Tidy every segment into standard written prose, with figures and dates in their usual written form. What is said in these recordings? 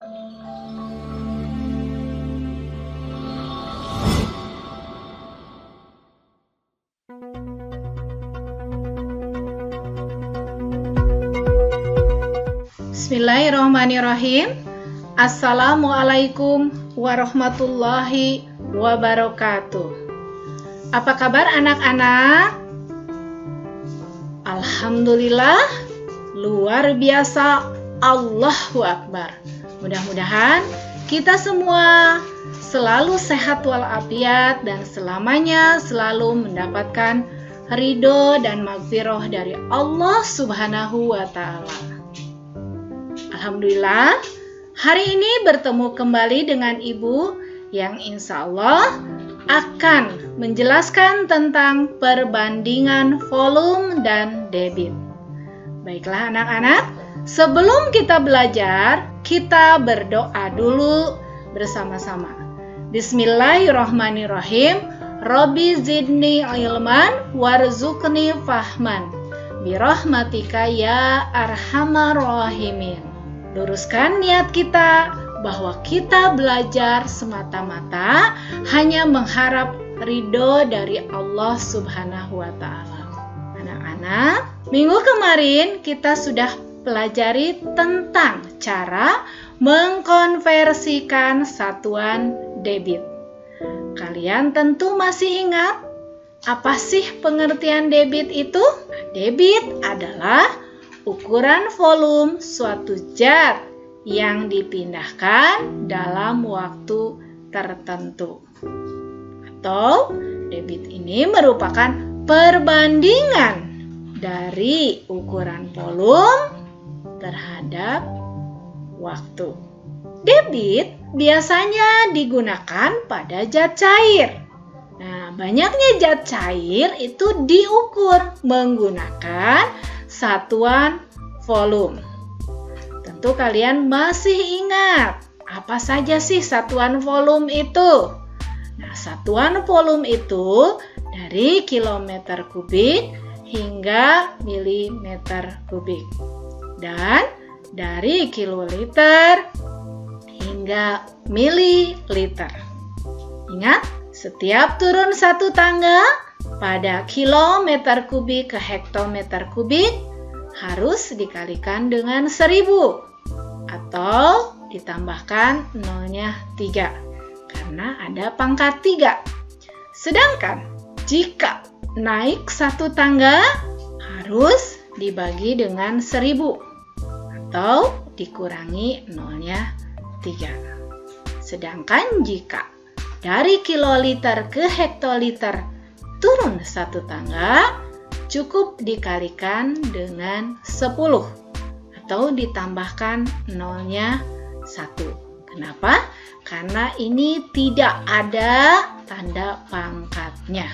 Bismillahirrahmanirrahim. Assalamualaikum warahmatullahi wabarakatuh. Apa kabar anak-anak? Alhamdulillah, luar biasa, Allahu Akbar. Mudah-mudahan kita semua selalu sehat walafiat dan selamanya selalu mendapatkan ridho dan maghfirah dari Allah Subhanahu wa Ta'ala. Alhamdulillah, hari ini bertemu kembali dengan Ibu yang insya Allah akan menjelaskan tentang perbandingan volume dan debit. Baiklah anak-anak, sebelum kita belajar, kita berdoa dulu bersama-sama. Bismillahirrahmanirrahim. Robbi zidni ilman warzuqni fahman. Birahmatika ya arhamar rahimin. Luruskan niat kita bahwa kita belajar semata-mata hanya mengharap ridho dari Allah Subhanahu wa Ta'ala. Anak-anak, minggu kemarin kita sudah pelajari tentang cara mengkonversikan satuan debit. Kalian tentu masih ingat apa sih pengertian debit itu? Debit adalah ukuran volume suatu zat yang dipindahkan dalam waktu tertentu. Atau debit ini merupakan perbandingan dari ukuran volume terhadap waktu. Debit biasanya digunakan pada zat cair. Nah, banyaknya zat cair itu diukur menggunakan satuan volume. Tentu kalian masih ingat apa saja sih satuan volume itu? Nah, satuan volume itu dari kilometer kubik hingga milimeter kubik. Dan dari kiloliter hingga mililiter. Ingat, setiap turun satu tangga pada kilometer kubik ke hektometer kubik harus dikalikan dengan 1000 atau ditambahkan nolnya 3 karena ada pangkat 3. Sedangkan jika naik satu tangga harus dibagi dengan 1000 atau dikurangi nolnya 3. Sedangkan jika dari kiloliter ke hektoliter turun satu tangga, cukup dikalikan dengan 10 atau ditambahkan nolnya 1. Kenapa? Karena ini tidak ada tanda pangkatnya.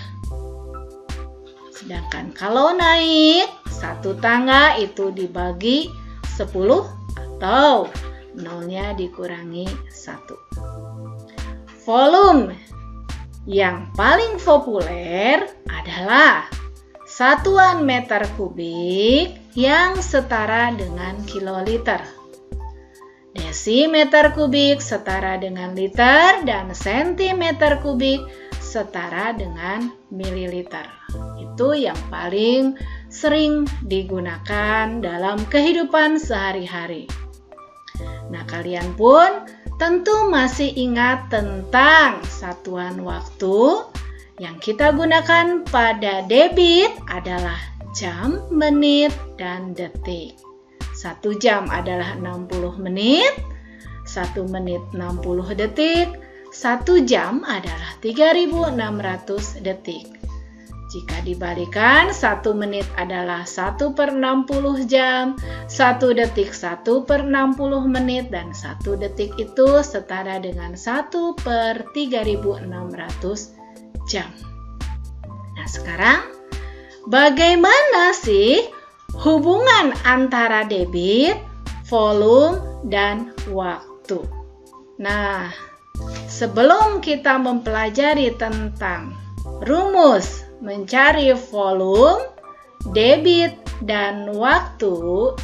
Sedangkan kalau naik satu tangga itu dibagi 10 atau nolnya dikurangi 1. Volume yang paling populer adalah satuan meter kubik yang setara dengan kiloliter. Desimeter kubik setara dengan liter dan sentimeter kubik setara dengan mililiter. Itu yang paling sering digunakan dalam kehidupan sehari-hari. Nah, kalian pun tentu masih ingat tentang satuan waktu yang kita gunakan pada debit adalah jam, menit, dan detik. 1 jam adalah 60 menit, 1 menit 60 detik, 1 jam adalah 3600 detik. Jika dibalikan, 1 menit adalah 1/60 jam, 1 detik 1/60 menit, dan 1 detik itu setara dengan 1/3600 jam. Nah, sekarang bagaimana sih hubungan antara debit, volume, dan waktu? Nah, sebelum kita mempelajari tentang rumus mencari volume, debit, dan waktu,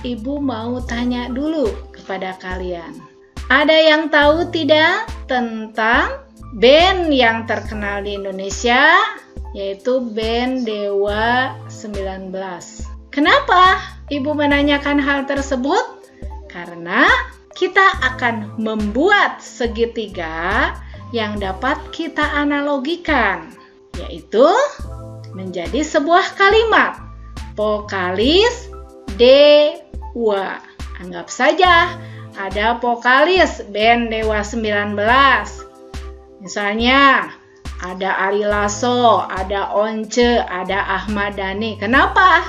Ibu mau tanya dulu kepada kalian. Ada yang tahu tidak tentang band yang terkenal di Indonesia, yaitu band Dewa 19? Kenapa Ibu menanyakan hal tersebut? Karena kita akan membuat segitiga yang dapat kita analogikan, yaitu menjadi sebuah kalimat. Vokalis Dewa. Anggap saja ada vokalis band Dewa 19. Misalnya ada Ari Lasso, ada Once, ada Ahmad Dhani. Kenapa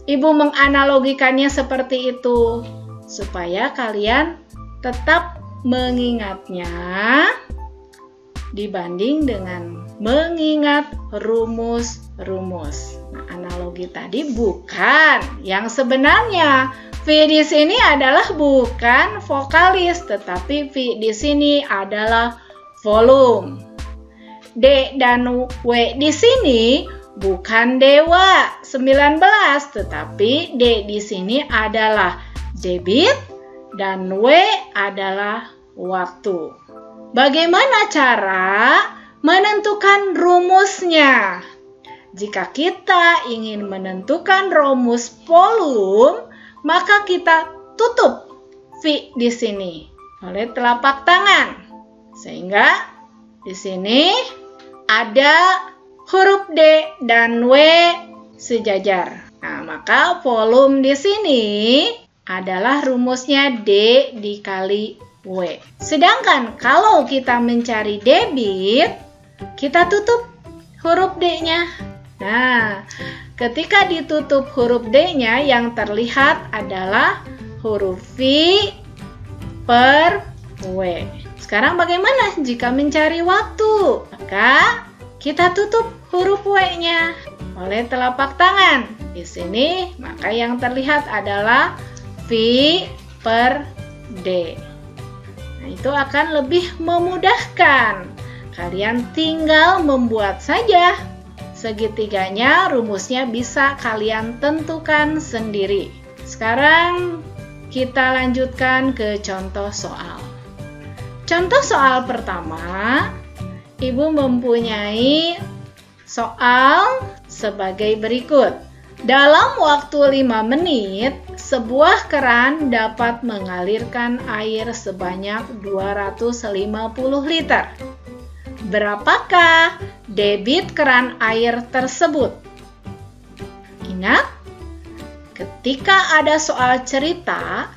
Ibu menganalogikannya seperti itu? Supaya kalian tetap mengingatnya dibanding dengan mengingat rumus-rumus. Nah, analogi tadi bukan yang sebenarnya. V di sini adalah bukan vokalis, tetapi V di sini adalah volume. D dan W di sini bukan Dewa 19, tetapi D di sini adalah debit dan W adalah waktu. Bagaimana cara menentukan rumusnya? Jika kita ingin menentukan rumus volume, maka kita tutup V di sini oleh telapak tangan. Sehingga di sini ada huruf D dan W sejajar. Nah, maka volume di sini adalah rumusnya D dikali W. Sedangkan kalau kita mencari debit, kita tutup huruf D-nya. Nah, ketika ditutup huruf D-nya, yang terlihat adalah huruf V per W. Sekarang bagaimana jika mencari waktu? Maka kita tutup huruf W-nya oleh telapak tangan. Di sini, maka yang terlihat adalah V per D. Nah, itu akan lebih memudahkan. Kalian tinggal membuat saja. Segitiganya rumusnya bisa kalian tentukan sendiri. Sekarang kita lanjutkan ke contoh soal. Contoh soal pertama, Ibu mempunyai soal sebagai berikut. Dalam waktu 5 menit, sebuah keran dapat mengalirkan air sebanyak 250 liter. Berapakah debit keran air tersebut? Ingat, ketika ada soal cerita,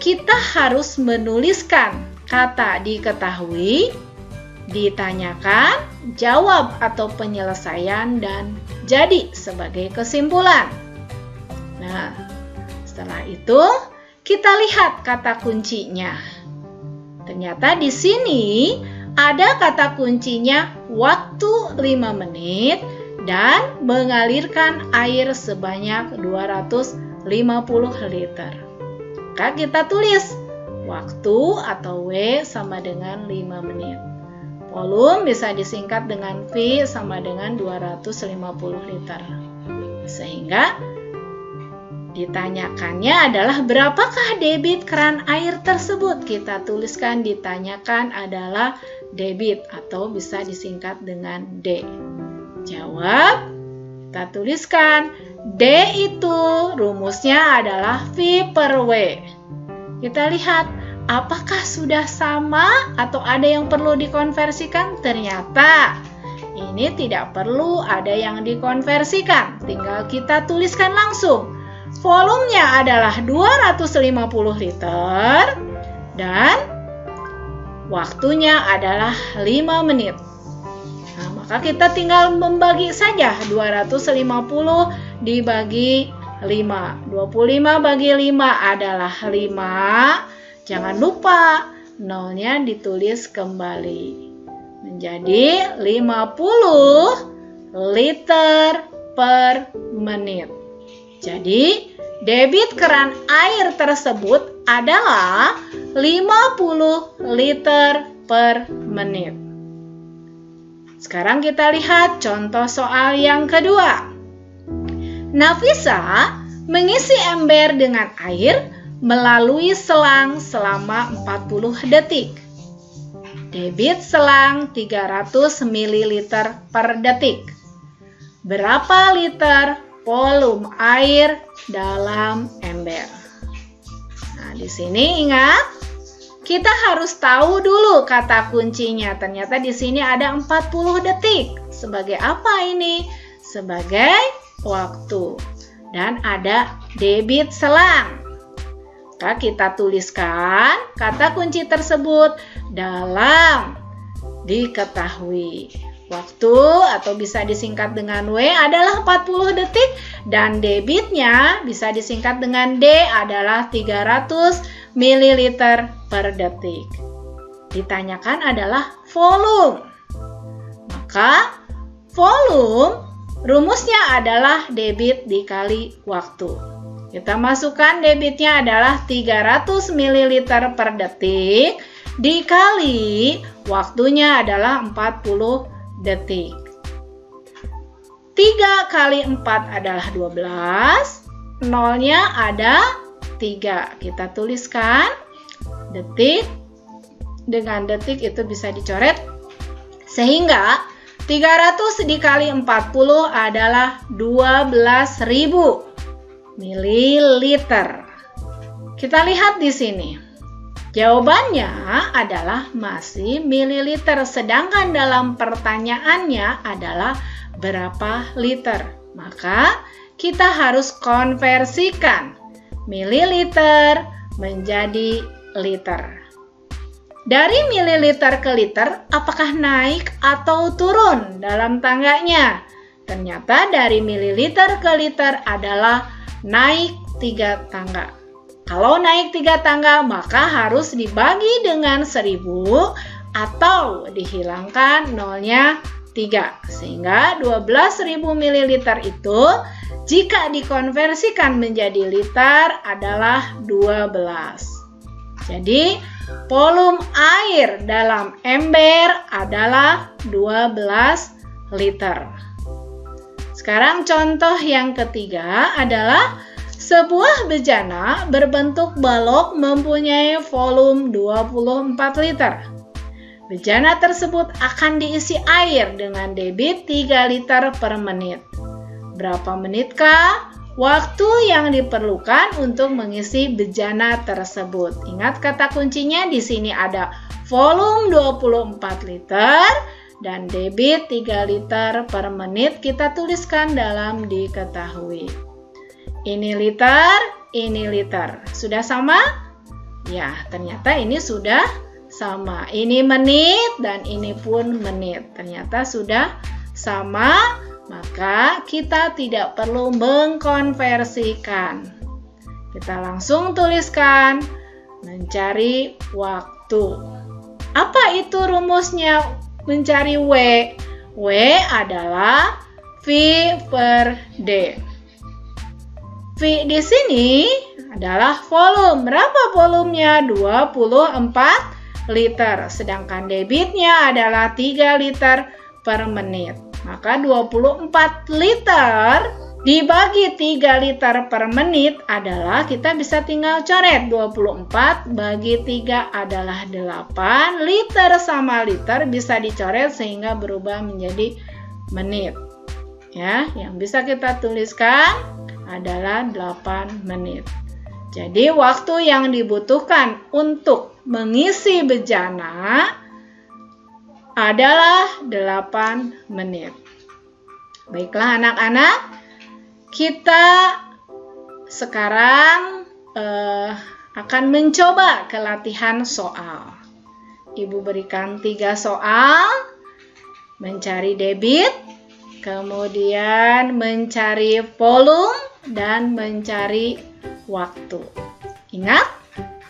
kita harus menuliskan kata diketahui, ditanyakan, jawab atau penyelesaian, dan jadi sebagai kesimpulan. Nah, setelah itu kita lihat kata kuncinya. Ternyata di sini ada kata kuncinya waktu 5 menit dan mengalirkan air sebanyak 250 liter. Maka kita tulis waktu atau W sama dengan 5 menit. Volume bisa disingkat dengan V sama dengan 250 liter. Sehingga ditanyakannya adalah berapakah debit keran air tersebut? Kita tuliskan ditanyakan adalah debit atau bisa disingkat dengan D. Jawab, kita tuliskan D itu rumusnya adalah V per W. Kita lihat apakah sudah sama atau ada yang perlu dikonversikan? Ternyata ini tidak perlu ada yang dikonversikan. Tinggal kita tuliskan langsung. Volumenya adalah 250 liter dan waktunya adalah 5 menit. Nah, maka kita tinggal membagi saja 250 dibagi 5. 25 bagi 5 adalah 5. Jangan lupa nolnya ditulis kembali. Menjadi 50 liter per menit. Jadi, debit keran air tersebut adalah 50 liter per menit. Sekarang kita lihat contoh soal yang kedua. Nafisa mengisi ember dengan air melalui selang selama 40 detik. Debit selang 300 ml per detik. Berapa liter volume air dalam ember? Nah, di sini ingat, kita harus tahu dulu kata kuncinya. Ternyata di sini ada 40 detik. Sebagai apa ini? Sebagai waktu. Dan ada debit selang. Maka kita tuliskan kata kunci tersebut dalam diketahui. Waktu atau bisa disingkat dengan W adalah 40 detik dan debitnya bisa disingkat dengan D adalah 300 ml per detik. Ditanyakan adalah volume. Maka volume rumusnya adalah debit dikali waktu. Kita masukkan debitnya adalah 300 ml per detik dikali waktunya adalah 40 detik. 3 kali 4 adalah 12. Nolnya ada 3. Kita tuliskan detik. Dengan detik itu bisa dicoret. Sehingga 300 dikali 40 adalah 12.000 mililiter. Kita lihat di sini. Jawabannya adalah masih mililiter, sedangkan dalam pertanyaannya adalah berapa liter. Maka kita harus konversikan mililiter menjadi liter. Dari mililiter ke liter, apakah naik atau turun dalam tangganya? Ternyata dari mililiter ke liter adalah naik 3 tangga. Kalau naik 3 tangga, maka harus dibagi dengan 1000 atau dihilangkan nolnya 3. Sehingga 12.000 ml itu jika dikonversikan menjadi liter adalah 12. Jadi, volume air dalam ember adalah 12 liter. Sekarang contoh yang ketiga adalah sebuah bejana berbentuk balok mempunyai volume 24 liter. Bejana tersebut akan diisi air dengan debit 3 liter per menit. Berapa menitkah waktu yang diperlukan untuk mengisi bejana tersebut? Ingat kata kuncinya di sini ada volume 24 liter dan debit 3 liter per menit. Kita tuliskan dalam diketahui. Ini liter, ini liter. Sudah sama? Ya, ternyata ini sudah sama. Ini menit dan ini pun menit. Ternyata sudah sama, maka kita tidak perlu mengkonversikan. Kita langsung tuliskan mencari waktu. Apa itu rumusnya mencari W? W adalah V per D. V di sini adalah volume. Berapa volumenya? 24 liter. Sedangkan debitnya adalah 3 liter per menit. Maka 24 liter dibagi 3 liter per menit adalah kita bisa tinggal coret. 24 bagi 3 adalah 8. Liter sama liter bisa dicoret sehingga berubah menjadi menit. Ya, yang bisa kita tuliskan adalah 8 menit. Jadi waktu yang dibutuhkan untuk mengisi bejana adalah 8 menit. Baiklah anak-anak, kita sekarang akan mencoba ke latihan soal. Ibu berikan 3 soal, mencari debit, kemudian mencari volume, dan mencari waktu. Ingat,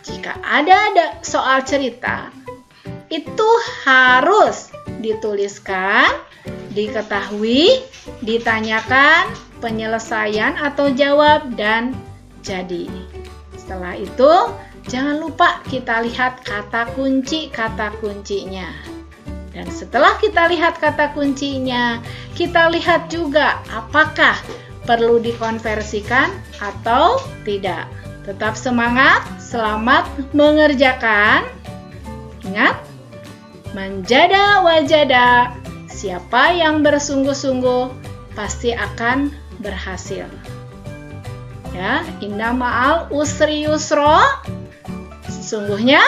jika ada soal cerita, itu harus dituliskan, diketahui, ditanyakan, penyelesaian atau jawab, dan jadi. Setelah itu, jangan lupa kita lihat kata kuncinya. Dan setelah kita lihat kata kuncinya, kita lihat juga apakah perlu dikonversikan atau tidak. Tetap semangat, selamat mengerjakan. Ingat, manjada wajada, siapa yang bersungguh-sungguh pasti akan berhasil. Ya, inna ma'al usri yusro. Sesungguhnya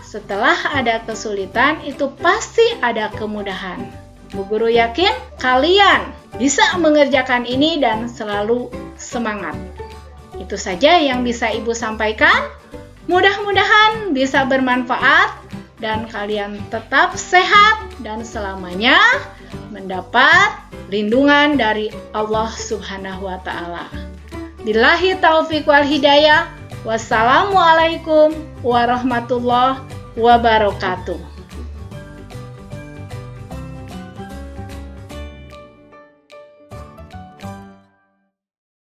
setelah ada kesulitan itu pasti ada kemudahan. Bu Guru yakin kalian bisa mengerjakan ini dan selalu semangat. Itu saja yang bisa Ibu sampaikan. Mudah-mudahan bisa bermanfaat dan kalian tetap sehat dan selamanya mendapat lindungan dari Allah Subhanahu wa Ta'ala. Billahi taufiq wal hidayah. Wassalamualaikum warahmatullahi wabarakatuh.